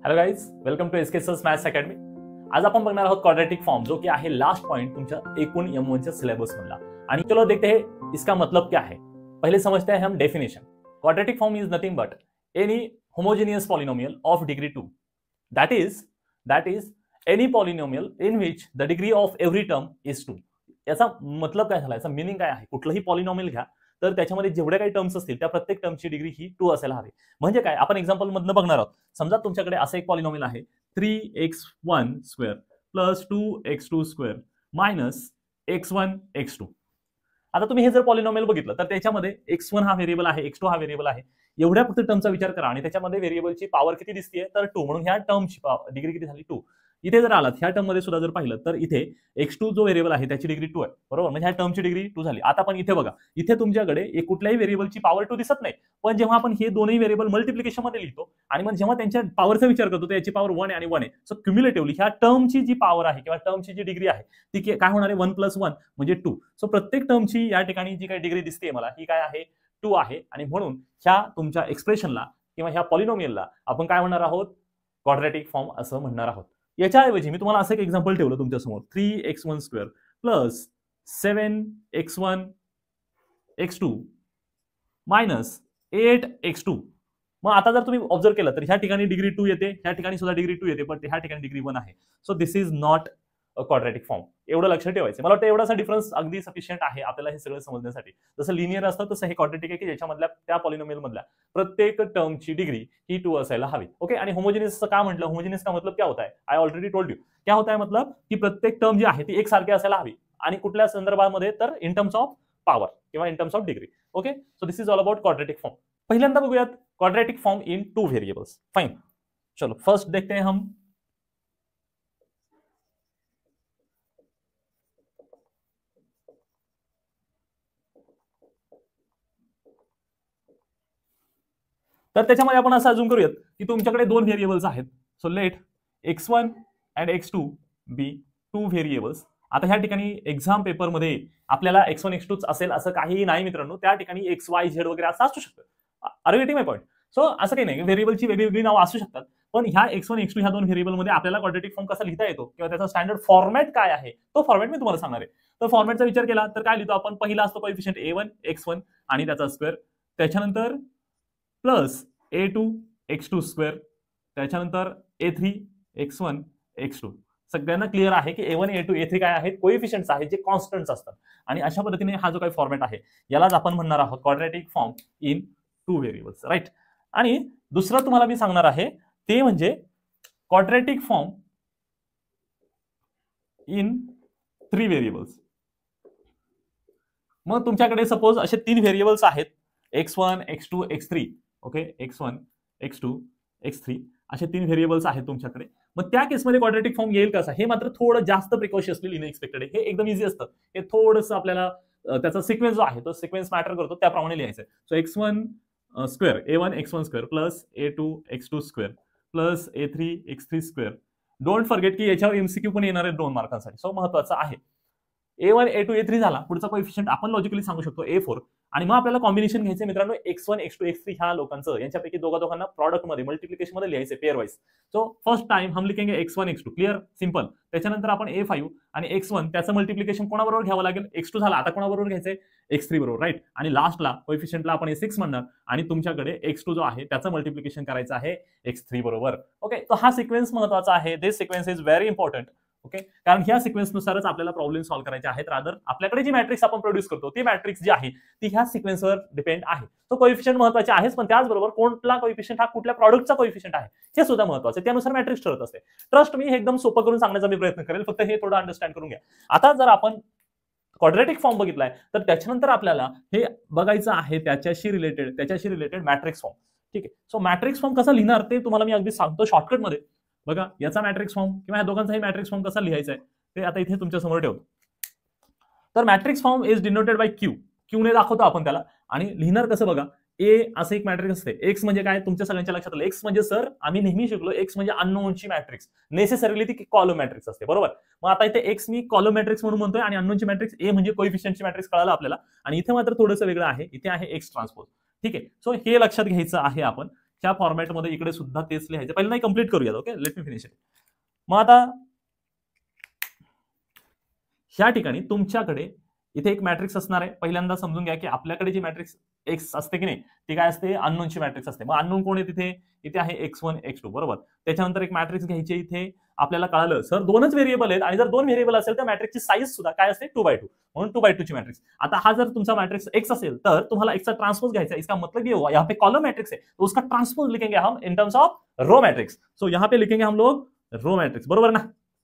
Hello guys, welcome to SK sir's maths academy. आज आपण बघणार आहोत क्वाड्रेटिक फॉर्म, जो कि आहे लास्ट पॉइंट तुमच्या एकूण M1 च्या सिलेबस मधला। आणि चलो देखते हैं इसका मतलब क्या है। पहले समझते हैं हम definition. Quadratic form is nothing but any homogeneous polynomial of degree 2, that is any polynomial in which the degree of every term is 2। याचा मतलब काय झाला, याचा मीनिंग काय आहे, कुठलंही पॉलिनोमियल घ्या तर त्याच्यामध्ये जेवढे काही टर्म्स असतील त्या प्रत्येक टर्मची डिग्री ही 2 असायला हवी। म्हणजे काय, आपण एक्झाम्पल मधनं बघणार आहोत। समजा तुमच्याकडे असं एक पॉलिनोमियल आहे 3x1 square plus 2x2 square minus x1 x2। आता तुम्ही हे जर पॉलिनोमियल बघितलं तर त्याच्यामध्ये x1 हा व्हेरिएबल आहे, x2 हा व्हेरिएबल आहे, एवढ्या फक्त टर्मचा विचार करा आणि त्याच्यामध्ये व्हेरिएबलची पॉवर किती दिसतेय तर 2, म्हणून ह्या टर्मची डिग्री किती झाली 2। इथे जर आलात ह्या टर्म मध्ये सुद्धा जर पाहिलं तर इथे x2 जो व्हेरिएबल आहे त्याची डिग्री 2 आहे, बरोबर, म्हणजे ह्या टर्मची डिग्री 2 झाली। आता पण इथे बघा, इथे तुमच्याकडे कुठल्याही व्हेरिएबलची पॉवर 2 दिसत नाही, पण जेव्हा आपण हे दोन्ही व्हेरिएबल मल्टिप्लिकेशन मध्ये लिहितो आणि मग जेव्हा त्यांच्या पॉवरचा विचार करतो तर याची पॉवर 1 आणि 1 आहे। सो क्युम्युलेटिव्हली ह्या टर्मची जी पॉवर आहे किंवा टर्मची जी डिग्री आहे ती काय होणार आहे, 1 + 1 म्हणजे 2। सो प्रत्येक टर्मची या ठिकाणी जी काही डिग्री दिसते मला ही काय आहे, 2 आहे। आणि म्हणून ह्या तुमच्या एक्सप्रेशनला किंवा ह्या पॉलिनोमियलला आपण काय म्हणणार आहोत, क्वाड्रेटिक फॉर्म असं म्हणणार आहोत। याच्याऐवजी मी तुम्हाला असं एक एक्झाम्पल ठेवलं तुमच्या समोर, 3x1 square plus 7x1 x2 minus 8x2। मग आता जर तुम्ही ऑब्झर्व केलं तर ह्या ठिकाणी डिग्री 2 येते, ह्या ठिकाणी सुद्धा डिग्री 2 येते, पण ह्या ठिकाणी डिग्री 1 आहे। So this is not a quadratic form, एवढं लक्षात ठेवायचं। मला वाटतं एवढासा डिफरन्स अगदी सफिशियंट आहे आपल्याला हे सगळं समजण्यासाठी। जसं लिनियर असतं तसं हे क्वाड्रेटिक आहे की ज्याच्यामधल्या त्या पॉलिनोमियल मधल्या प्रत्येक टर्मची डिग्री ही 2 असायला हवी। ओके, आणि होमोजेनियस का म्हटलं, होमोजेनियस का मतलब क्या होता है, आई ऑलरेडी टोल्ड यू क्या होता है, मतलब की प्रत्येक टर्म जी आहे ती एकसारखी असायला हवी। आणि कुठल्या संदर्भामध्ये तर इन टर्म्स ऑफ पॉवर किंवा in terms of degree. Okay, so this is all about quadratic form. पहिल्यांदा बघूयात quadratic form in 2 variables. Fine, चलो फर्स्ट देखते हैं हम। तर त्याच्यामध्ये आपण असं अजून करूयात की तुमच्याकडे 2 व्हेरिएबल्स आहेत। So let x1 and x2 be 2 variables. आता ह्या ठिकाणी एक्झाम पेपर मध्ये आपल्याला x1 x2 असेल असं काहीही नाही मित्रांनो, त्या ठिकाणी x y z वगैरे असं असू शकतं। Are you getting my point? So असं काही नाही, व्हेरिएबलची वेगवेगळी नावं असू शकतात, पण ह्या x1 x2 ह्या 2 व्हेरिएबल मध्ये आपल्याला क्वाड्रेटिक फॉर्म कसा लिहिता येतो किंवा त्याचा स्टँडर्ड फॉर्मॅट काय आहे तो फॉर्मॅट मी तुम्हाला सांगणार आहे। तर फॉर्मॅटचा विचार केला तर काय लिहितो आपण, पहिला असतो कोएफिशिएंट a1 x1 आणि त्याचा स्क्वेअर, त्याच्यानंतर प्लस a2 x2 स्क्वेअर, त्याच्यानंतर a3 x1 x2। सगळ्यांना क्लिअर आहे की a1 a2 a3 काय आहेत, कोएफिशिएंट्स आहेत जे कॉन्स्टंट्स असतात। आणि अशा पद्धतीने हा जो काही फॉर्मॅट आहे यालाच आपण म्हणणार आहोत quadratic form in 2 variables, right. आणि दुसरं तुम्हाला मी सांगणार आहे ते म्हणजे क्वाड्रेटिक फॉर्म इन 3 व्हेरिएबल्स। मग तुमच्याकडे सपोज असे 3 व्हेरिएबल्स आहेत, x1 x2 x3। Okay, x1 x2 x3 असे 3 व्हेरिएबल्स आहेत तुमच्याकडे। मग त्या केसमध्ये क्वाड्रेटिक फॉर्म येईल कसा, हे मात्र थोडं जास्त प्रिकॉशियसली लिहिणं एक्सपेक्टेड आहे। हे एकदम इझी असतं, हे थोडंसं आपल्याला त्याचा सिक्वेन्स जो आहे तो सिक्वेन्स मॅटर करतो, त्याप्रमाणे लिहायचं आहे। So x1 square a1 x1 square plus a2 x2 square plus a3 x3 square. Don't forget की याच्यावर एमसीक्यू पण येणार आहे 2 मार्कांसाठी, सो महत्त्वाचं आहे। a1 a2 a3 झाला, पुढचा कोएफिशिएंट आपण लॉजिकली सांगू शकतो a4। आणि मग आपल्याला कॉम्बिनेशन घ्यायचं मित्रांनो x1 x2 x3 ह्या लोकांचं, यांच्यापैकी दोघांना प्रोडक्ट मध्ये मल्टिप्लिकेशन मध्ये लिहायचं pairwise. So first time हम लिखेंगे x1 x2, क्लियर, सिंपल। त्याच्यानंतर आपण a5 आणि x1 त्याचं मल्टिप्लिकेशन कोणाबरोबर घ्यावं लागेल, x2 झाला, आता कोणाबरोबर घ्यायचंय, x3 बरोबर, राईट। आणि लास्टला कोएफिशिएंटला आपण a6 म्हणणार आणि तुमच्याकडे x2 जो आहे त्याचं मल्टिप्लिकेशन करायचं आहे x3 बरोबर। ओके, तो हा सिक्वेन्स महत्त्वाचा आहे, this sequence is very important. Okay, कारण ह्या सिक्वेन्सनुसारच आपल्याला प्रॉब्लेम सॉल्व्ह करायचे आहेत। रादर आपल्याकडे जी मॅट्रिक्स आपण प्रोड्यूस करतो ती मॅट्रिक्स जी आहे ती ह्या सिक्वेन्सवर डिपेंड आहे। तो कोएफिशिएंट महत्त्वाचे आहेच, पण त्याचबरोबर कोणता कोएफिशिएंट हा कुठल्या प्रॉडक्टचा कोएफिशिएंट आहे हे सुद्धा महत्त्वाचं आहे, त्यानुसार मॅट्रिक्स ठरत असते। ट्रस्ट मी हे एकदम सोपं करून सांगण्याचा मी प्रयत्न करेल, फक्त हे थोडं अंडरस्टँड करून घ्या। आता जर आपण क्वाड्रेटिक फॉर्म बघितलाय तर त्याच्यानंतर आपल्याला हे बघायचं आहे त्याच्याशी रिलेटेड मॅट्रिक्स फॉर्म। ठीक आहे, सो मॅट्रिक्स फॉर्म कसा लिहिणार ते तुम्हाला मी अगदी सांगतो शॉर्टकट मध्ये। बघा, याचा मॅट्रिक्स फॉर्म किंवा या दोघांचाही मॅट्रिक्स फॉर्म कसा लिहायचा आहे ते आता इथे तुमच्या समोर ठेवतो। तर matrix form is denoted by Q, क्यूने दाखवतो आपण त्याला। आणि लिहिणार कसं बघा, ए असं एक मॅट्रिक्स असते, एक्स म्हणजे काय तुमच्या सगळ्यांच्या लक्षात आलं, एक्स म्हणजे सर आम्ही नेहमी शिकलो एक्स म्हणजे अननोनची मॅट्रिक्स, नेसेसरीली ती कॉलम मॅट्रिक्स असते, बरोबर। मग आता इथे एक्स मी कॉलम मॅट्रिक्स म्हणून म्हणतोय आणि अननोनची मॅट्रिक्स ए म्हणजे कोएफिशिएंटची मॅट्रिक्स कळालं आपल्याला। आणि इथे मात्र थोडंसं वेगळं आहे, इथे आहे एक्स ट्रान्सपोज। ठीक आहे, सो हे लक्षात घ्यायचं आहे आपण। च्या फॉर्मॅटमध्ये इकडे सुद्धा तेच लिहायचं. पहिल्यांदा कंप्लीट करूया. Okay, let me finish it. मग आता ह्या ठिकाणी तुमच्याकडे इथे एक मॅट्रिक्स असणार आहे. पहिल्यांदा समजून घ्या की आपल्याकडे जी मॅट्रिक्स एक्स असते की नाही ती काय असते, अननोनची मॅट्रिक्स असते. मग अननोन कोण आहे तिथे, इथे आहे x1 x2 बरोबर. त्याच्यानंतर एक मॅट्रिक्स घ्यायची. इथे आपल्याला कळालं सर दोनच व्हेरिएबल आहेत आणि जर दोन व्हेरिएबल असेल तर मॅट्रिक्सची साईज सुद्धा काय असते 2x2 म्हणून 2x2 ची मॅट्रिक्स. आता हा जर तुमचा मॅट्रिक्स एक्स असेल तर तुम्हाला एक्सचा ट्रांसपोज घ्यायचा है. इसका मतलब ये हुआ यहाँ पे कॉलम मैट्रिक्स है तो उसका ट्रांसपोज लिखेंगे हम in terms of row matrix. So यहाँ पे लिखेंगे हम लोग रो मैट्रिक्स. बरोबर ना,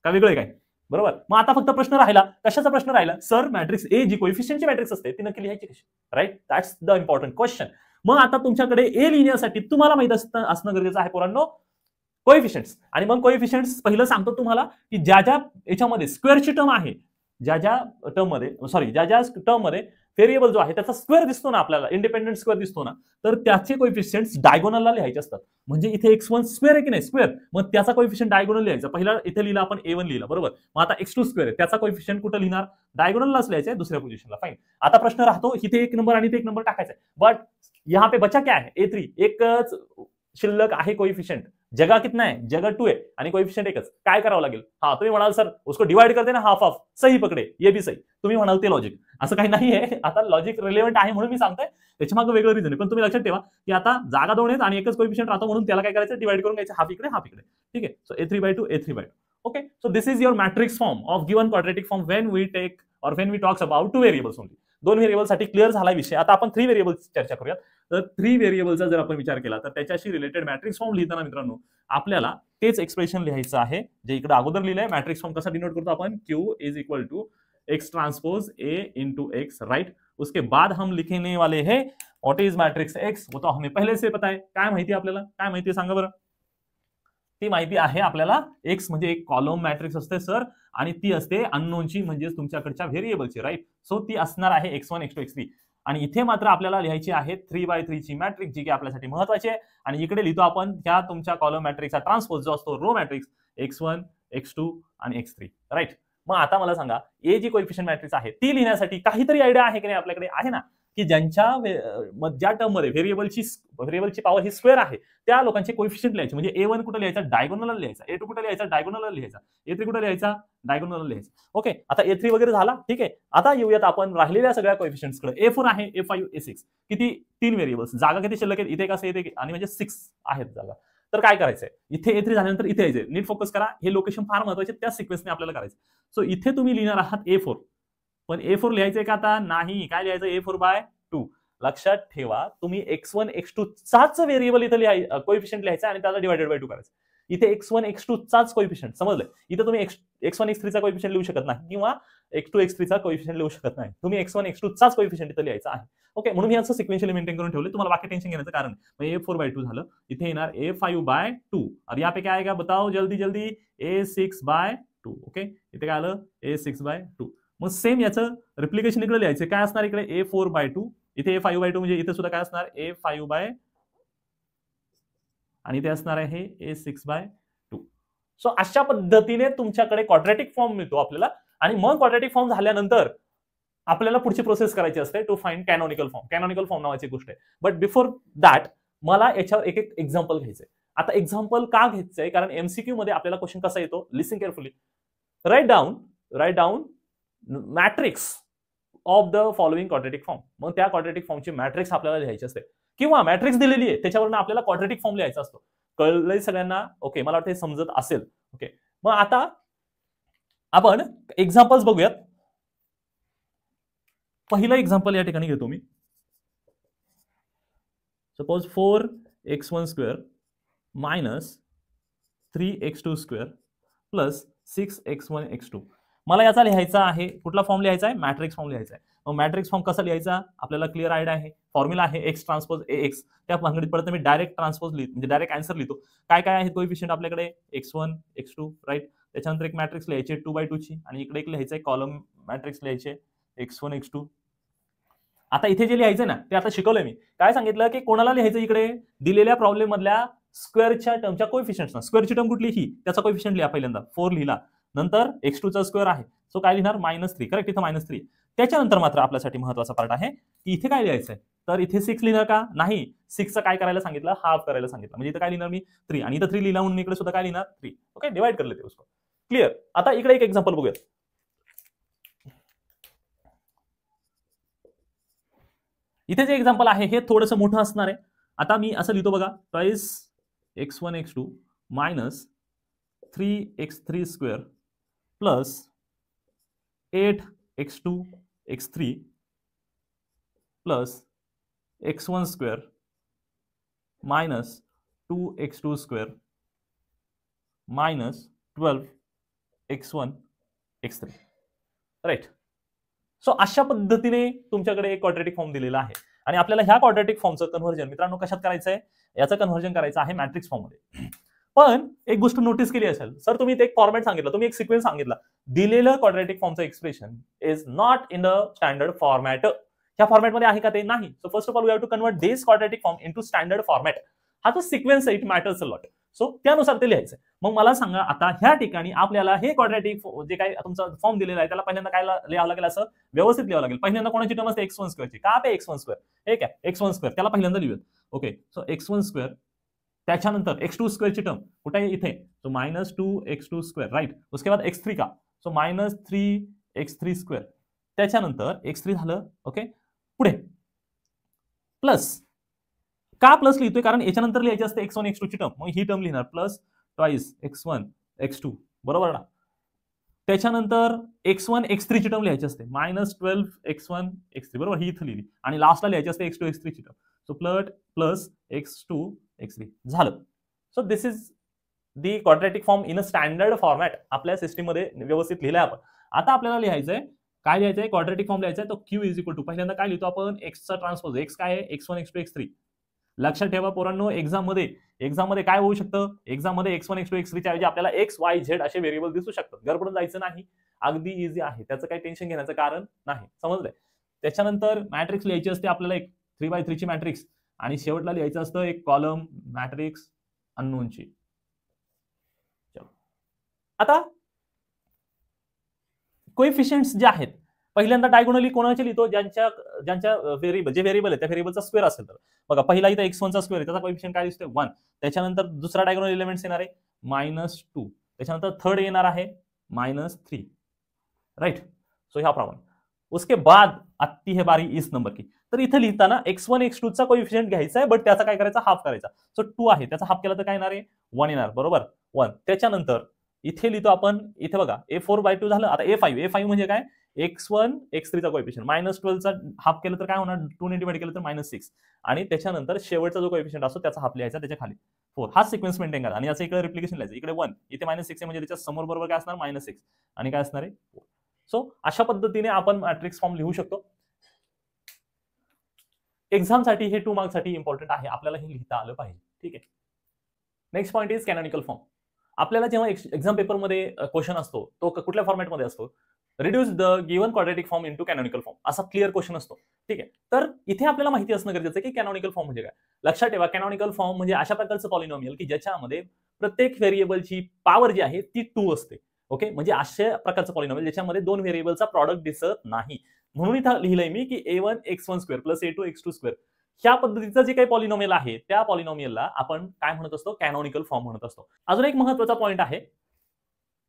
का वेगळं काय, बरोबर. मग आता फक्त प्रश्न राहिला, कशाचा प्रश्न राहिला, सर मॅट्रिक्स ए जी कोएफिशियंटची मॅट्रिक्स असते ती नक्की लिहायची कशी, right. That's the important question. मग आता तुमच्याकडे ए लिहिण्यासाठी तुम्हाला माहित असणं गरजेचं आहे पोरांनो कोएफिशियंट्स. आणि मग कोएफिशियंट्स पहिलं सांगतो तुम्हाला की ज्या ज्या याच्यामध्ये स्क्वेअरची टर्म आहे, ज्या ज्या टर्म मध्ये व्हेरिएबल जो आहे त्याचा स्क्वेअर दिसतो ना आपल्याला, इंडिपेंडेंट स्क्वेअर दिसतो ना, तर त्याचे कोएफिशियंट्स डायगोनलला लिहायचे असतात. म्हणजे इथे x1 स्क्वेअर आहे की नाही स्क्वेअर, मग त्याचा कोएफिशियंट डायगोनल लिहायचा. पहिला इथे लिहिला आपण a1 लिहिला बरोबर. मग आता x2 स्क्वेअर आहे त्याचा कोएफिशियंट कुठे लिहिणार, डायगोनललाच लिहायचा आहे दुसऱ्या पोझिशनला. फाईन. आता प्रश्न राहतो इथे एक नंबर आणि इथे एक नंबर टाकायचा है. बट यहाँ पे बचा क्या है, a3 एकच शिल्लक आहे कोएफिशियंट. जगह कितना है, जगह 2 है आणि कोएफिशियंट एकच. काय करावं लागेल, हा तुम्ही म्हणाल सर उसको डिवाइड करते ना हाफ ऑफ, सही पकडे, ये भी सही. तुम्ही म्हणाल ते लॉजिक, असं काही नाहीये. आता लॉजिक रिलेव्हंट आहे म्हणून मी सांगतोय, त्याच्या मागे वेगळं रिझन आहे. पण तुम्ही लक्षात ठेवा की आता जागा 2 आहेत आणि एकच कोएफिशियंट राहतो म्हणून त्याला काय करायचं, डिवाइड करून घ्यायचं, हाफ इकडे हाफ इकडे. ठीक आहे. So a3/2 a3/2. Okay. So this is your matrix form of given quadratic form when we take और when we talks about 2 variables only. 2 व्हेरिएबलसाठी क्लिअर झाला विषय. आता आपण 3 व्हेरिएबल्स चर्चा करूयात. तर 3 व्हेरिएबलचा जर आपण विचार केला तर त्याच्याशी रिलेटेड मॅट्रिक्स फॉर्म लिहिताना मित्रांनो आपल्याला तेच एक्सप्रेशन लिहायचं आहे जे इकडे अगोदर लिहिलंय. मॅट्रिक्स फॉर्म कसा डिनोट करतो आपण, Q is equal to x transpose A into x, right. उसके बाद हम लिखने वाले हैं व्हाट इज मैट्रिक्स एक्स. वो तो हमें पहले से पता है. काय माहिती आपल्याला, काय माहिती सांगा बरं. ती माहिती आहे आपल्याला, एक्स म्हणजे एक कॉलम मॅट्रिक्स असते सर आणि ती असते अननोनची म्हणजे तुमच्याकडच्या व्हेरिएबलची, राईट. सो ती असणार आहे x1 x2 x3. आणि इथे मात्र आपल्याला लिहायची आहे 3x3 ची मॅट्रिक्स जी की आपल्यासाठी महत्वाची आहे. आणि इकडे लिहितो आपण त्या तुमच्या कॉलम मॅट्रिक्सचा ट्रान्सपोज जो असतो रो मॅट्रिक्स x1 x2 आणि x3, राईट. मग आता मला सांगा ए जी कोएफिशियंट मॅट्रिक्स आहे ती लिहिण्यासाठी काहीतरी आयडिया आहे की नाही आपल्याकडे, आहे ना, की ज्या टर्म मध्ये व्हेरिएबलची पॉवर ही स्क्वेअर आहे त्या लोकांचे कोएफिशियंट लिहायचे. म्हणजे a1 कुठे लिहायचा, डायगोनलला लिहायचा. a2 कुठे लिहायचा, डायगोनलला लिहायचा. a3 कुठे लिहायचा, डायगोनलला लिहायचा. ओके. आता a3 वगैरे झाला, ठीक आहे. आता येऊयात आपण राहिलेल्या सगळ्या कोएफिशियंट्सकडे. a4 आहे, a5 a6 किती 3 व्हेरिएबल्स. जागा किती शिल्लक आहेत, इथे कसं येते आणि म्हणजे 6 आहेत जागा. तर काय करायचंय, इथे a3 झाल्यानंतर इथे यायचंय. नीट फोकस करा, हे लोकेशन फार महत्वाचे, त्या सिक्वेन्सने आपल्याला करायचं. सो इथे तुम्ही लिहिणार आहात a4. पण a4 लिहायचंय का आता, नाही. काय लिहायचं, a4/2. लक्षात ठेवा तुम्ही x1 x2 चाच व्हेरिएबल इथे कोएफिशियंट लिहायचा आणि त्याला डिवाइडेड बाय 2 करायचं. इथे x1 x2 चाच कोएफिशियंट, समजलं. इथे तुम्ही x1 x3 चा कोएफिशियंट लिहू शकत नाही किंवा x2 x3 चा कोएफिशियंट लिहू शकत नाही. तुम्ही x1 x2 चाच कोएफिशियंट इथे लिहायचा आहे. ओके. म्हणून मी याचं सिक्वेन्शियली मेंटेन करून ठेवले, तुम्हाला बाकी टेन्शन घेण्याचं कारण नाही. a4/2 झालं, इथे येणार a5/2 और यहाँ पे क्या आएगा बताओ जल्दी जल्दी, a6/2. ओके. इथे काय आलं, a6/2. मग सेम याचं रिप्लिकेशन इकडे लिहायचं. काय असणार इकडे, a4/2. इथे a5/2 म्हणजे इथे सुद्धा काय असणार, a5/2 आणि इथे असणार आहे a6/2. सो अशा पद्धतीने तुमच्याकडे क्वाड्रॅटिक फॉर्म मिळतो आपल्याला. आणि मग क्वाड्रॅटिक फॉर्म झाल्यानंतर आपल्याला पुढची प्रोसेस करायची असते टू फाइंड कॅनॉनिकल फॉर्म. कॅनॉनिकल फॉर्म नावाची गोष्ट आहे. बट बिफोर दॅट मला याच्यावर एक एक एक्झाम्पल घ्यायचंय. आता एक्झाम्पल का घ्यायचंय, कारण एमसीक्यू मध्ये आपल्याला क्वेश्चन कसा येतो, listen carefully. Write down matrix of the following quadratic form. मग त्या क्वाड्रॅटिक फॉर्मची मॅट्रिक्स आपल्याला लिहायची असते किंवा मॅट्रिक्स दिलेली आहे त्याच्यावरून आपल्याला क्वाड्रॅटिक फॉर्म लिहायचा असतो. कळलंय सगळ्यांना? ओके. मला वाटतं हे समजत असेल. ओके. मग आता आपण एक्झाम्पल्स बघूयात. पहिलं एक्झाम्पल या ठिकाणी घेतो मी. Suppose 4x1 square minus 3x2 square plus 6x1 x2. मला याचा लिहायचा आहे, कुठला फॉर्म लिहायचा आहे, मॅट्रिक्स फॉर्म लिहायचा आहे. मग मॅट्रिक्स फॉर्म कसा लिहायचा आपल्याला क्लिअर आयडिया आहे. फॉर्म्युला आहे x ट्रान्सपोज ax. त्या भानगडीत परत मी डायरेक्ट ट्रान्सपोज लिहितो, म्हणजे डायरेक्ट आन्सर लिहितो. काय काय आहे कोएफिशियंट आपल्याकडे, x1 x2, राईट. त्याच्यानंतर एक मॅट्रिक्स लिहायची 2/2 ची आणि इकडे एक लिहायचं आहे कॉलम मॅट्रिक्स लिहायचे x1 x2. आता इथे जे लिहायचं ना ते आता शिकवलंय मी. काय सांगितलं की कोणाला लिहायचं, इकडे दिलेल्या प्रॉब्लेम मधल्या स्क्वेअरच्या टर्मच्या कोएफिशियंट्स. स्क्वेअरची टर्म कुठली, ही, त्याचा कोएफिशियंट लिहा. पहिल्यांदा 4 लिहिला, नंतर x2 चा स्क्वेअर आहे, सो काय लिहिणार -3. करेक्ट, इथं -3. त्याच्यानंतर मात्र आपल्यासाठी महत्वाचा पार्ट आहे की इथे काय लिहायचंय, तर इथे 6 लिहिणार का? नाही, 6चं काय करायला सांगितलं? हाफ करायला सांगितलं. म्हणजे इथं काय लिहिणार मी? 3 आणि इथं 3 लिहिला म्हणून इकडे सुद्धा काय लिहिणार? 3. ओके, डिवाइड कर लेते उसको. क्लिअर. आता इकडे एक एक्झाम्पल बघूया. इथे जे एक्झाम्पल आहे हे थोडंसं मोठं असणार आहे. आता मी असं लिहितो बघा, twice x1 x2 minus 3x3 square plus 8x2 x3 plus x1 square minus 2x2 square minus 12x1 x3. Right. So अशा पद्धतीने तुमच्याकडे एक क्वाड्रॅटिक फॉर्म दिलेला आहे आणि आपल्याला ह्या क्वाड्रॅटिक फॉर्मचं कन्व्हर्जन मित्रांनो कशात करायचं आहे? याचं कन्व्हर्जन करायचं आहे मॅट्रिक्स फॉर्ममध्ये. पण एक गोष्ट नोटीस केली असेल, सर तुम्ही एक फॉर्मॅट सांगितलं, तुम्ही एक सिक्वेन्स सांगितला, दिलेलं क्वाड्रॅटिक फॉर्मचं expression is not in the standard format. ह्या फॉर्मॅटमध्ये आहे का ते? नाही. So first of all we have to convert this quadratic form into standard format. हा जो सिक्वेन्स आहे it matters a lot. So त्यानुसार ते लिहायचं. मग मला सांगा आता ह्या ठिकाणी आपल्याला हे क्वाड्रॅटिक जे काही तुमचा फॉर्म दिलेला आहे त्याला पहिल्यांदा काय लिहावं लागेल? असं व्यवस्थित लिहावं लागेल. पहिल्यांदा कोणाची टर्म असते? x1 स्क्वेअरची. का ते x1 स्क्वेअर? हे काय x1 स्क्वेअर त्याला पहिल्यांदा लिहूया. ओके, सो x1 स्क्वेअर, त्याच्यानंतर x2 स्क्वेअरची टर्म कुठे आहे? इथे. So minus 2x2 square. Right. उसके बाद x3 का? So minus 3x3 square. त्याच्यानंतर x3 झालं. ओके, पुढे प्लस. का प्लस लिहितोय? कारण याच्यानंतर लिहायची असते x1 x2 ची टर्म. मग ही टर्म लिहिणार प्लस ट्वाइस x1 x2. बरोबर ना? त्याच्यानंतर x1 x3 ची टर्म लिहायची असते मायनस 12x1 x3. बरोबर, ही इथं लिहिली आणि लास्टला लिहायची असते x2 x3 ची term. So plus x2 x3 झालं. So this is the quadratic form in a standard format. आपल्या सिस्टीममध्ये व्यवस्थित लिहिलंय आपण. आता आपल्याला लिहायचंय काय? लिहायचंय क्वाड्रॅटिक फॉर्म लिहायचा आहे. तो q इज इक्वल टू पहिल्यांदा काय लिहितो आपण? x चा ट्रान्सपोज. x काय आहे? x1 x2 x3. लक्षात ठेवा पोरांनो, एक्झाम मध्ये काय होऊ शकतं? एक्झाम मध्ये x1 x2 x3 च्या ऐवजी आपल्याला x y z असे व्हेरिएबल दिसू शकतात. गडबडून जायचं नाही, अगदी इझी आहे, त्याचं काही टेन्शन घेण्याचं कारण नाही. समजलंय? त्याच्यानंतर मॅट्रिक्स लिहायची असते आपल्याला एक 3x3 ची मॅट्रिक्स आणि शेवटला लिहायचं असतं एक कॉलम मॅट्रिक्स अननोनची. आता कोएफिशियंट्स जे आहेत पहिल्यांदा डायगोनली कोणाचे लिहितो? ज्यांच्या व्हेरिएबल जे व्हेरिएबल आहे त्या व्हेरिएबलचा स्क्वेअर असेल तर. बघा पहिला इथं x1 चा स्क्वेअर आहे, त्याचा कोएफिशियंट काय दिसतोय? 1. त्याच्यानंतर दुसरा डायगोनल एलिमेंट्स येणार आहे -2. त्याच्यानंतर थर्ड येणार आहे -3. राइट. सो ह्याप्रमाणे. उसके बाद आती है बारी इस नंबर की. तर इथं लिहिताना x1 x2 चा कोएफिशियंट घ्यायचा आहे, बट त्याचा काय करायचा? हाफ करायचा. सो 2 आहे, त्याचा हाफ केला तर काय येणार आहे? 1 येणार. बरोबर, 1. त्याच्यानंतर इथे लिहितो आपण, इथे बघा a4/2 झालं. आता a5 म्हणजे काय? x1 x3 चा कोएफिशियंट -12 चा हाफ केलं तर काय होणार? 2 ने डिवाइड केलं तर -6. आणि त्याच्यानंतर शेवटचा जो कोएफिशियंट असतो त्याचा हाफ लिहायचा, त्याच्या खाली 4. हा सिक्वेन्स मेंटेन करा आणि याचं इकडे रिप्लिकेशन लिहायचं. इकडे 1, इथे -6 आहे म्हणजे त्याच्या समोर बरोबर काय असणार? -6 आणि काय असणार आहे? 4. सो अशा पद्धतीने आपण मॅट्रिक्स फॉर्म लिहू शकतो. एक्झाम साठी हे 2 मार्क्स साठी इम्पॉर्टंट आहे, आपल्याला हे लिहिता आलं पाहिजे. ठीक आहे. Next point is canonical form. आपल्याला जेव्हा एक्झाम पेपरमध्ये क्वेश्चन असतो तो कुठल्या फॉर्मॅटमध्ये असतो? Reduce the given quadratic form into canonical form असा क्लिअर क्वेश्चन असतो. ठीक आहे. तर इथे आपल्याला माहिती असणं गरजेचं आहे की कॅनॉनिकल फॉर्म म्हणजे काय. लक्षात ठेवा, कॅनॉनिकल फॉर्म म्हणजे अशा प्रकारचं पॉलिनॉमियल की ज्याच्यामध्ये प्रत्येक व्हेरिएबलची पॉवर जी आहे ती 2 असते. ओके, म्हणजे अशा प्रकारचं पॉलिनॉमियल ज्याच्यामध्ये 2 व्हेरिएबलचा प्रॉडक्ट दिसत नाही. म्हणून इथं लिहिलंय मी की a1 x1 square plus a2 x2 square. ह्या पद्धतीचं जे काही पॉलिनॉमियल आहे त्या पॉलिनॉमियलला आपण काय म्हणत असतो? कॅनॉनिकल फॉर्म म्हणत असतो. अजून एक महत्त्वाचा पॉइंट आहे,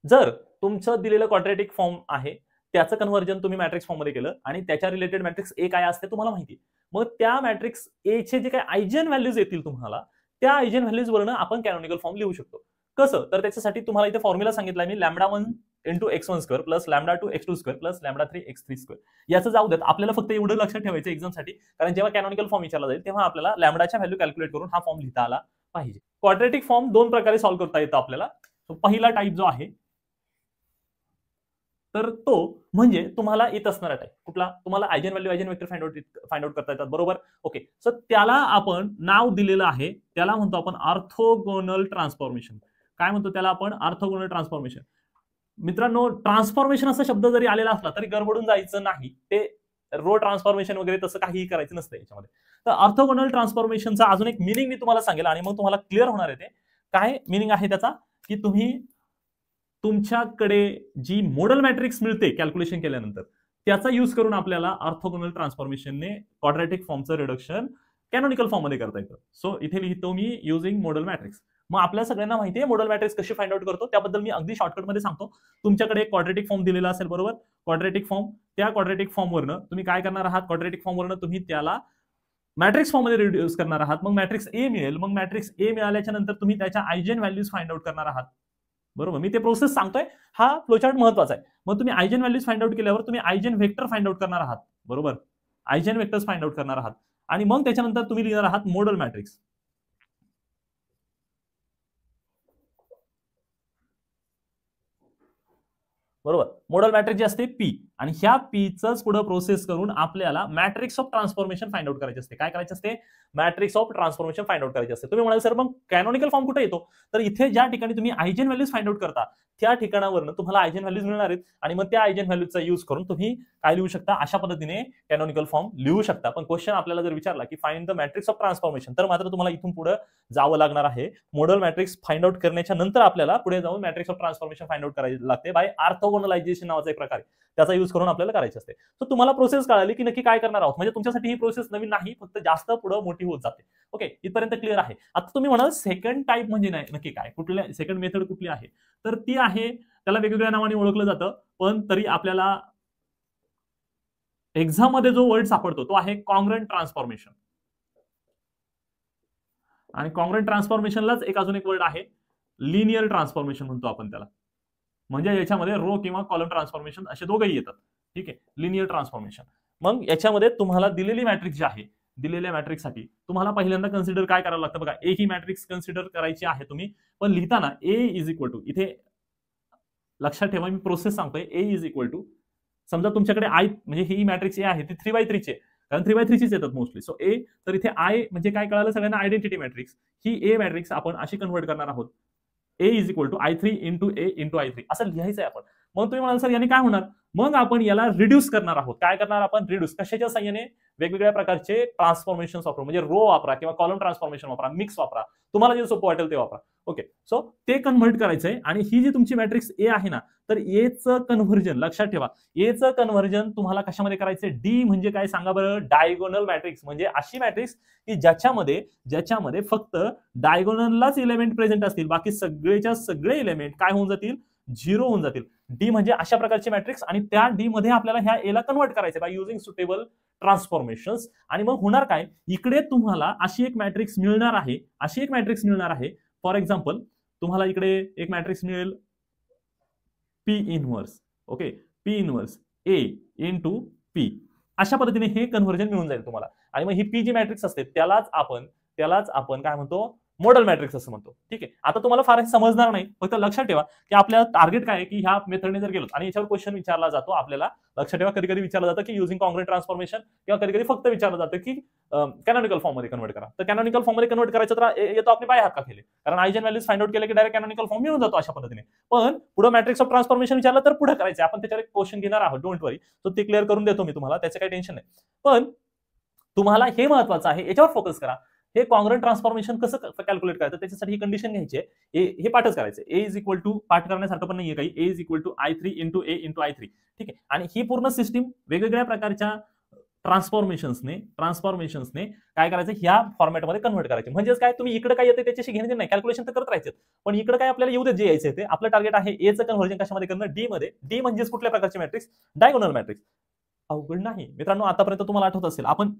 जर तुमचं दिलेलं क्वाड्रॅटिक फॉर्म आहे त्याचं कन्व्हर्जन तुम्ही मॅट्रिक्स फॉर्म मध्ये केलं आणि त्याच्या रिलेटेड मॅट्रिक्स ए काय असते तुम्हाला माहिती, मग त्या मॅट्रिक्स ए चे जे काही आयजेन व्हॅल्यूज येतील तुम्हाला त्या आयजेन व्हॅल्यूज वरनं आपण कॅनॉनिकल फॉर्म लिहू शकतो. कसं? तर त्याच्यासाठी तुम्हाला इथे फॉर्म्युला सांगितला मी, λ1 into x1 square plus λ2 x2 square plus λ3 x3 square. याचं जाऊ देत, आपल्याला फक्त एवढं लक्षात ठेवायचं एक्झामसाठी, कारण जेव्हा कॅनॉनिकल फॉर्म विचारला जाईल तेव्हा आपल्याला लॅम्बडाच्या व्हॅल्यू कॅल्क्युलेट करून हा फॉर्म लिहिता आला पाहिजे. क्वाड्रॅटिक फॉर्म 2 प्रकारे सॉल्व्ह करता येतो आपल्याला. पहिला टाइप जो आहे तर तो म्हणजे तुम्हाला येत असणारा टाइप कुठला? तुम्हाला eigen value eigen vector find out करता येतात. बरोबर. ओके, सो त्याला आपण नाव दिलेलं आहे, त्याला म्हणतो आपण ऑर्थोगोनल ट्रान्सफॉर्मेशन. काय म्हणतो त्याला आपण? Orthogonal transformation. मित्रांनो, ट्रान्सफॉर्मेशन असा शब्द जरी आलेला असला तरी गडबडून जायचं नाही. ते रो ट्रान्सफॉर्मेशन वगैरे तसं काहीही करायचं नसतं याच्यामध्ये. तर ऑर्थोगोनल ट्रान्सफॉर्मेशनचा अजून एक मिनिंग मी तुम्हाला सांगेल आणि मग तुम्हाला क्लिअर होणार आहे ते काय मिनिंग आहे त्याचा, की तुम्ही तुमच्याकडे जी मॉडेल मॅट्रिक्स मिळते कॅल्क्युलेशन केल्यानंतर त्याचा यूज करून आपल्याला ऑर्थोगोनल ट्रान्सफॉर्मेशनने क्वाड्रॅटिक फॉर्मचं रिडक्शन कॅनॉनिकल फॉर्म मध्ये करता येतं. सो इथे लिहितो मी युजिंग मॉडेल मॅट्रिक्स. मग आपल्या सगळ्यांना माहिती आहे मॉडेल मॅट्रिक्स कशी फाइंड आउट करतो, त्याबद्दल मी अगदी शॉर्टकटमध्ये सांगतो. तुमच्याकडे एक क्वाड्रॅटिक फॉर्म दिलेला असेल, बरोबर, क्वाड्रॅटिक फॉर्म. त्या क्वाड्रॅटिक फॉर्मवरनं तुम्ही काय करणार आहात, क्वाड्रॅटिक फॉर्मवरनं तुम्ही त्याला मॅट्रिक्स फॉर्म मध्ये रिड्यूस करणार आहात. मग मॅट्रिक्स ए मिळेल. मग मॅट्रिक्स ए मिळाल्याच्या नंतर तुम्ही त्याच्या आयजेन व्हॅल्यूज फाइंड आउट करणार आहात. बरोबर, मी ते प्रोसेस सांगतोय, हा फ्लोचार्ट महत्वाचा आहे. मग तुम्ही आयजेन व्हॅल्यूज फाइंड आउट केल्यावर तुम्ही आयजेन व्हेक्टर फाइंड आउट करणार आहात. बरोबर, आयजेन व्हेक्टर्स फाइंड आउट करणार आहात. आणि मग त्याच्यानंतर तुम्ही लिहिणार आहात मॉडेल मॅट्रिक्स. बरोबर, मॉडेल मॅट्रिक्स जे असते पी, आणि ह्या पीच पुढे प्रोसेस करून आपल्याला matrix of transformation find out करायचे असते. काय करायचे असते, matrix of transformation find out करायचे असते. तुम्ही म्हणाल सर मग कॅनॉनिकल फॉर्म कुठे येतो, तर इथे ज्या ठिकाणी तुम्ही आयजेन व्हॅल्यूज फाइंड आउट करता त्या ठिकाणावरून तुम्हाला आयजेन व्हॅल्यूज मिळणार आहेत, आणि मग त्या आयजेन व्हॅल्यूजचा यूज करून तुम्ही काय लिहू शकता, अशा पद्धतीने कॅनॉनिकल फॉर्म लिहू शकता. पण क्वेश्चन आपल्याला जर विचारला की find the matrix of transformation, तर मात्र तुम्हाला इथून पुढे जावं लागणार आहे. मॉडेल मॅट्रिक्स फाइंड आउट करण्याच्या नंतर आपल्याला पुढे जाऊन matrix of transformation find out करायला लागते बाय ऑर्थोगोनलायझेशन नावाचा एक प्रकार आहे, त्याचा यूज करून आपल्याला करायचे असते. तर तुम्हाला प्रोसेस कळाली की नक्की काय करणार आहोत, म्हणजे तुमच्यासाठी ही प्रोसेस नवीन नाही, फक्त जास्त पुढे मोठी होत जाते. ओके, इथपर्यंत क्लिअर आहे. आता तुम्ही म्हणाल सेकंड टाइप म्हणजे नक्की काय, कुठल्या सेकंड मेथड कुठली आहे, तर ती आहे, त्याला वेगवेगळ्या नावाने ओळखलं जातं, पण तरी आपल्याला एक्झाम मध्ये जो वर्ड सापडतो तो आहे कॉन्ग्रंट ट्रान्सफॉर्मेशन. आणि कॉन्ग्रंट ट्रान्सफॉर्मेशनलाच अजून एक वर्ड आहे लिनियर ट्रान्सफॉर्मेशन म्हणतो आपण त्याला. म्हणजे याच्यामध्ये रो किंवा कॉलम ट्रान्सफॉर्मेशन असे दोघेही येतात. ठीक आहे, लिनियर ट्रान्सफॉर्मेशन. मग याच्यामध्ये तुम्हाला दिलेली मॅट्रिक्स जी आहे, दिलेल्या मॅट्रिक्ससाठी तुम्हाला पहिल्यांदा कन्सिडर काय करावं लागतं बघा, ए ही मॅट्रिक्स कन्सिडर करायची आहे तुम्ही. पण लिहिताना ए इज इक्वल टू, इथे लक्षात ठेवा मी प्रोसेस सांगतोय, ए इज इक्वल टू, समजा तुमच्याकडे आय म्हणजे ही मॅट्रिक्स ए आहे ती 3x3 चे, कारण 3x3 चीच येतात मोस्टली. सो ए, तर इथे आय म्हणजे काय कळालं सगळ्यांना, आयडेंटिटी मॅट्रिक्स. ही ए मॅट्रिक्स आपण अशी कन्व्हर्ट करणार आहोत, A is equal to I3 into A into I3 असं लिहायचं आहे आपण. मग तुम्ही म्हणाल सर याने काय होणार, मग आपण याला रिड्यूस करणार आहोत. काय करणार आपण, रिड्यूस कशाच्या साह्याने, वेगवेगळ्या प्रकारचे ट्रान्सफॉर्मेशन वापरा, म्हणजे रो वापरा किंवा कॉलम ट्रान्सफॉर्मेशन वापरा, मिक्स वापरा, तुम्हाला जे सोपं वाटेल ते वापरा. ओके, सो ते कन्व्हर्ट करायचंय. आणि ही जी तुमची मॅट्रिक्स ए आहे ना, तर एचं कन्व्हर्जन लक्षात ठेवा, एचं कन्व्हर्जन तुम्हाला कशामध्ये करायचंय, डी म्हणजे काय सांगा बरं, डायगोनल मॅट्रिक्स, म्हणजे अशी मॅट्रिक्स की ज्याच्यामध्ये फक्त डायगोनललाच एलिमेंट प्रेझेंट असतील, बाकी सगळेच्या सगळे एलिमेंट काय होऊन जातील, झिरो होऊन जातील. डी म्हणजे अशा प्रकारची मॅट्रिक्स, आणि त्या डी मध्ये आपल्याला ह्या ए ला कन्व्हर्ट करायचं बाय युजिंग सुटेबल ट्रान्सफॉर्मेशन्स. आणि मग होणार काय, इकडे तुम्हाला अशी एक मॅट्रिक्स मिळणार आहे, फॉर एक्झाम्पल तुम्हाला इकडे एक मॅट्रिक्स मिळेल P inverse. Okay, P inverse A into P, अशा पद्धतीने हे कन्व्हर्जन मिळून जाईल तुम्हाला. आणि मग ही पी जी मॅट्रिक्स असते त्यालाच आपण काय म्हणतो, मॉडेल मॅट्रिक्स असं म्हणतो. ठीक आहे, आता तुम्हाला फार समजणार नाही, फक्त लक्षात ठेवा की आपल्या टार्गेट काय आहे, की ह्या मेथडने जर गेलो, आणि याच्यावर क्वेश्चन विचारला जातो आपल्याला, लक्षात ठेवा कधी कधी विचारलं जातं की युजिंग कॉन्ग्रंट ट्रान्सफॉर्मेशन, किंवा कधी कधी फक्त विचारलं जातं की कॅनॉनिकल फॉर्म मध्ये कन्वर्ट करा. तर कॅनॉनिकल फॉर्म मध्ये कन्वर्ट करायचं तर येतो आपले बाय हात का केले, कारण आयजेन व्हॅल्यूज फाइंड आउट केले की डायरेक्ट कॅनॉनिकल फॉर्म मिळून जातो अशा पद्धतीने. पण पुढे मॅट्रिक्स ऑफ ट्रान्सफॉर्मेशन विचारलं तर पुढे करायचं, आपण त्याच्यावर एक क्वेश्चन घेणार आहोत, डोंट वरी. तो ते क्लिअर करून देतो मी तुम्हाला, त्याचं काही टेन्शन नाही. पण तुम्हाला हे महत्वाचं आहे, याच्यावर फोकस करा. हे कॉन्ग्रंट ट्रान्सफॉर्मेशन कसं कॅल्क्युलेट करायचं, त्याच्यासाठी ही कंडिशन घ्यायची आहे, हे पाठच करायचं. ए इज इक्वल टू, पाठ करण्यासारखं पण नाहीये काही, A is equal to I3 into A into I3. ठीक आहे, आणि ही पूर्ण सिस्टीम वेगवेगळ्या प्रकारच्या ट्रान्सफॉर्मेशन्सने काय करायचं, ह्या फॉर्मॅटमध्ये कन्व्हर्ट करायचे. म्हणजेच काय, तुम्ही इकडे काय येते त्याच्याशी घेणे नाही, कॅल्क्युलेशन तर करत राहायचे, पण इकडे काय आपल्याला येऊ दे जे यायचे ते. आपलं टार्गेट आहे एचं कन्व्हर्जन कशामध्ये करणं, डी मध्ये. डी म्हणजेच कुठल्या प्रकारची मॅट्रिक्स, डायगोनल मॅट्रिक्स. अवघड नाही मित्रांनो, आतापर्यंत तुम्हाला आठवत असेल आपण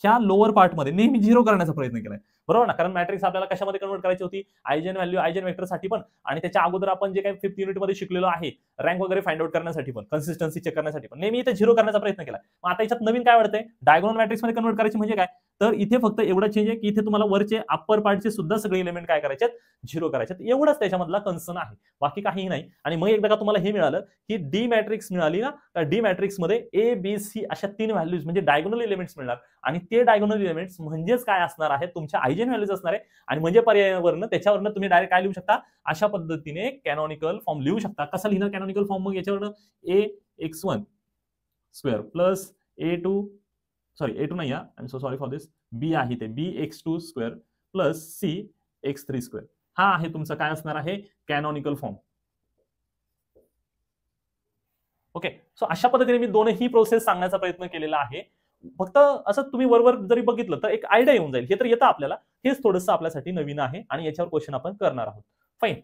ह्या लोअर पार्टमध्ये नेहमी झिरो करण्याचा प्रयत्न केलाय, बरोबर ना, कारण मॅट्रिक्स आपल्याला कशामध्ये कन्वर्ट करायची होती, आयजेन व्हॅल्यू, आयजेन वेक्टरसाठी पण, आणि त्याच्या अगोदर आपण जे काही 5th युनिट मध्ये शिकलेलो आहे, रँक वगैरे फाइंड आउट करण्यासाठी पण, कन्सिस्टन्सी चेक करण्यासाठी पण, नेहमी इथे झिरो करण्याचा प्रयत्न केला. मग आता याच्यात नवीन काय वाटतंय, डायगोनल मॅट्रिक्स मध्ये कन्वर्ट करायची म्हणजे काय, तर इथे फक्त एवढा चेंज आहे की इथे तुम्हाला वरचे अप्पर पार्टचे सुद्धा सगळे एलिमेंट काय करायचे, झिरो करायचे. एवढंच त्याच्यामधला कन्सर्न आहे, बाकी काहीही नाही. आणि मग एकदा का तुम्हाला हे मिळालं की डी मॅट्रिक्स मिळाली ना, तर डी मॅट्रिक्स मध्ये ए बी सी अशा 3 व्हॅल्यूज म्हणजे डायगोनल एलिमेंट्स मिळणार, आणि ते डायगोनल एलिमेंट्स म्हणजेच काय असणार आहे, तुमच्या आयजेन व्हॅल्यूज असणार आहे. आणि म्हणजे पर्यायावरनं त्याच्यावरनं तुम्ही डायरेक्ट काय लिहू शकता, अशा पद्धतीने कॅनॉनिकल फॉर्म लिहू शकता. कसं लिहिणार कॅनॉनिकल फॉर्म, मग याच्यावरनं ax1 स्क्वेअर प्लस a2 नाही, I am so sorry for this, B आहे ते bx2 square plus cx3 square. हा आहे तुमचा काय असणार आहे, कॅनॉनिकल फॉर्म. ओके, सो अशा पद्धतीने मी दोनही प्रोसेस सांगण्याचा प्रयत्न केलेला आहे. फक्त असं तुम्ही वरवर जरी बघितलं तर एक आयडिया येऊन जाईल. हे तर येतं आपल्याला, हेच थोडंसं आपल्यासाठी नवीन आहे आणि याच्यावर क्वेश्चन आपण करणार आहोत. फाईन.